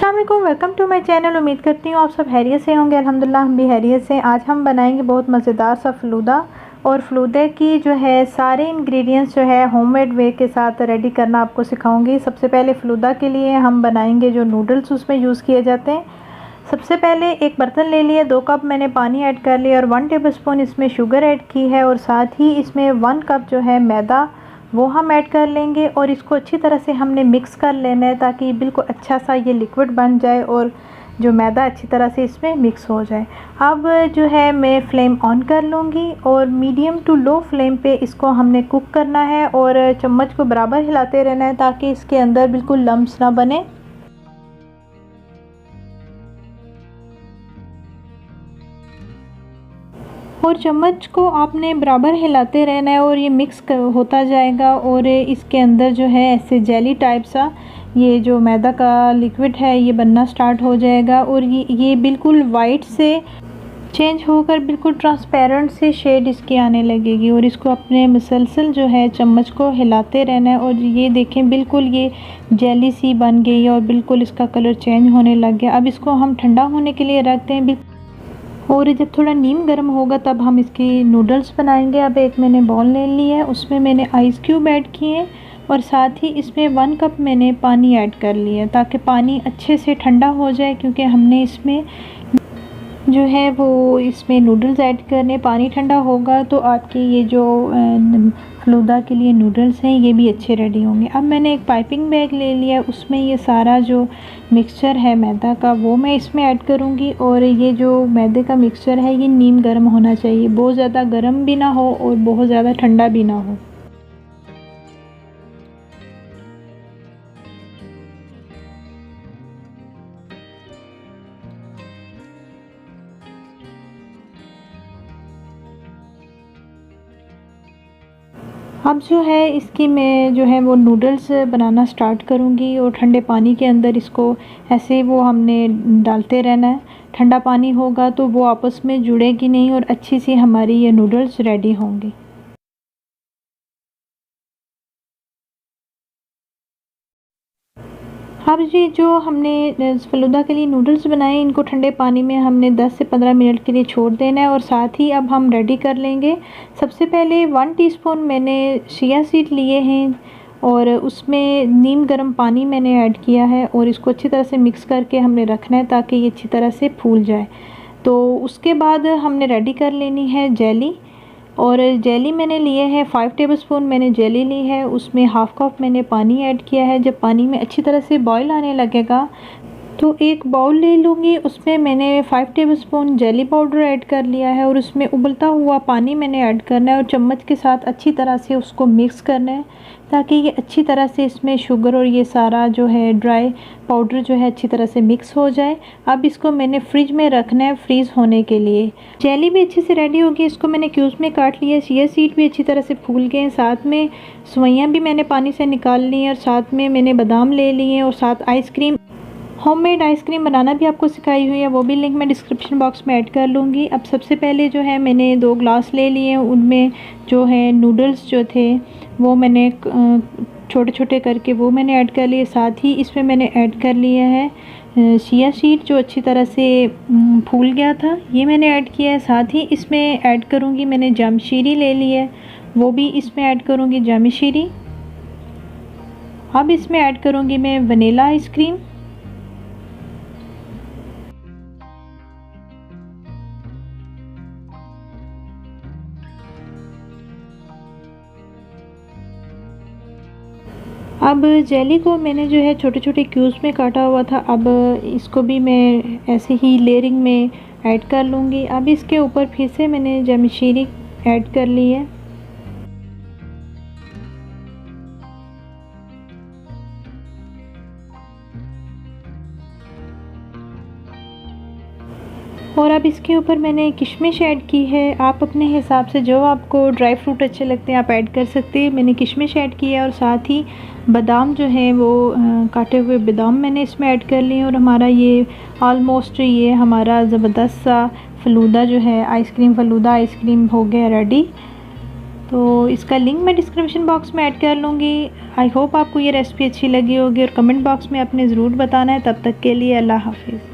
अस्सलाम वालेकुम, welcome to my channel. उम्मीद करती हूँ आप सब हैरियत से होंगे। अल्हम्दुलिल्लाह हम भी हैरियत से। आज हम बनाएंगे बहुत मज़ेदार सा फ़लूदा। और फ़लूदे की जो है सारे इंग्रेडिएंट्स जो है होममेड वे के साथ रेडी करना आपको सिखाऊंगी। सबसे पहले फ़लूदा के लिए हम बनाएंगे जो नूडल्स उसमें यूज़ किए जाते हैं। सबसे पहले एक बर्तन ले लिया, 2 कप मैंने पानी ऐड कर लिया और 1 टेबलस्पून इसमें शुगर ऐड की है और साथ ही इसमें 1 कप जो है मैदा वो हम ऐड कर लेंगे और इसको अच्छी तरह से हमने मिक्स कर लेना है ताकि बिल्कुल अच्छा सा ये लिक्विड बन जाए और जो मैदा अच्छी तरह से इसमें मिक्स हो जाए। अब जो है मैं फ्लेम ऑन कर लूँगी और मीडियम टू लो फ्लेम पे इसको हमने कुक करना है और चम्मच को बराबर हिलाते रहना है ताकि इसके अंदर बिल्कुल लम्स ना बने। और चम्मच को आपने बराबर हिलाते रहना है और ये मिक्स होता जाएगा और इसके अंदर जो है ऐसे जेली टाइप सा ये जो मैदा का लिक्विड है ये बनना स्टार्ट हो जाएगा और ये बिल्कुल वाइट से चेंज होकर बिल्कुल ट्रांसपेरेंट से शेड इसकी आने लगेगी और इसको अपने मुसलसल जो है चम्मच को हिलाते रहना है। और ये देखें बिल्कुल ये जेली सी बन गई है और बिल्कुल इसका कलर चेंज होने लग गया। अब इसको हम ठंडा होने के लिए रखते हैं और जब थोड़ा नीम गर्म होगा तब हम इसकी नूडल्स बनाएंगे। अब एक मैंने बॉल ले लिया है, उसमें मैंने आइस क्यूब ऐड किए हैं और साथ ही इसमें 1 कप मैंने पानी ऐड कर लिया ताकि पानी अच्छे से ठंडा हो जाए क्योंकि हमने इसमें जो है वो इसमें नूडल्स ऐड करने। पानी ठंडा होगा तो आपके ये जो फ़लूदा के लिए नूडल्स हैं ये भी अच्छे रेडी होंगे। अब मैंने एक पाइपिंग बैग ले लिया, उसमें ये सारा जो मिक्सचर है मैदा का वो मैं इसमें ऐड करूँगी। और ये जो मैदे का मिक्सचर है ये नीम गर्म होना चाहिए, बहुत ज़्यादा गर्म भी ना हो और बहुत ज़्यादा ठंडा भी ना हो। अब जो है इसकी मैं जो है वो नूडल्स बनाना स्टार्ट करूँगी और ठंडे पानी के अंदर इसको ऐसे वो हमने डालते रहना है। ठंडा पानी होगा तो वो आपस में जुड़ेगी नहीं और अच्छी सी हमारी ये नूडल्स रेडी होंगी। अब ये जो हमने फ़लूदा के लिए नूडल्स बनाए इनको ठंडे पानी में हमने 10 से 15 मिनट के लिए छोड़ देना है और साथ ही अब हम रेडी कर लेंगे। सबसे पहले 1 टीस्पून मैंने चिया सीड लिए हैं और उसमें नीम गर्म पानी मैंने ऐड किया है और इसको अच्छी तरह से मिक्स करके हमने रखना है ताकि ये अच्छी तरह से फूल जाए। तो उसके बाद हमने रेडी कर लेनी है जेली और जेली मैंने लिए है 5 टेबलस्पून मैंने जेली ली है, उसमें हाफ़ कप मैंने पानी ऐड किया है। जब पानी में अच्छी तरह से बॉईल आने लगेगा तो एक बाउल ले लूँगी, उसमें मैंने 5 टेबलस्पून जेली पाउडर ऐड कर लिया है और उसमें उबलता हुआ पानी मैंने ऐड करना है और चम्मच के साथ अच्छी तरह से उसको मिक्स करना है ताकि ये अच्छी तरह से इसमें शुगर और ये सारा जो है ड्राई पाउडर जो है अच्छी तरह से मिक्स हो जाए। अब इसको मैंने फ्रिज में रखना है फ्रीज़ होने के लिए। जेली भी अच्छे से रेडी होगी, इसको मैंने क्यूब्स में काट लिया। चिया सीड भी अच्छी तरह से फूल गए हैं, साथ में सवैयाँ भी मैंने पानी से निकाल ली हैं और साथ में मैंने बादाम ले लिए हैं और साथ आइसक्रीम होममेड आइसक्रीम बनाना भी आपको सिखाई हुई है, वो भी लिंक मैं डिस्क्रिप्शन बॉक्स में ऐड कर लूँगी। अब सबसे पहले जो है मैंने 2 ग्लास ले लिए हैं, उनमें जो है नूडल्स जो थे वो मैंने छोटे छोटे करके वो मैंने ऐड कर लिए। साथ ही इसमें मैंने ऐड कर लिया है चिया सीड जो अच्छी तरह से फूल गया था, ये मैंने ऐड किया है। साथ ही इसमें ऐड करूँगी मैंने जामशीरी ले ली है, वो भी इसमें ऐड करूँगी जामशीरी। अब इसमें ऐड करूँगी मैं वनीला आइसक्रीम। अब जेली को मैंने जो है छोटे छोटे क्यूब्स में काटा हुआ था, अब इसको भी मैं ऐसे ही लेयरिंग में ऐड कर लूँगी। अब इसके ऊपर फिर से मैंने जामशीरी ऐड कर ली है। और अब इसके ऊपर मैंने किशमिश ऐड की है। आप अपने हिसाब से जो आपको ड्राई फ्रूट अच्छे लगते हैं आप ऐड कर सकते हैं। मैंने किशमिश ऐड किया और साथ ही बादाम जो है वो काटे हुए बादाम मैंने इसमें ऐड कर लिए और हमारा ये ऑलमोस्ट ये हमारा ज़बरदस्त सा फ़लूदा जो है आइसक्रीम फ़लूदा आइसक्रीम हो गया रेडी। तो इसका लिंक मैं डिस्क्रिप्शन बॉक्स में ऐड कर लूँगी। आई होप आपको ये रेसिपी अच्छी लगी होगी और कमेंट बॉक्स में आपने ज़रूर बताना है। तब तक के लिए अल्लाह हाफिज़।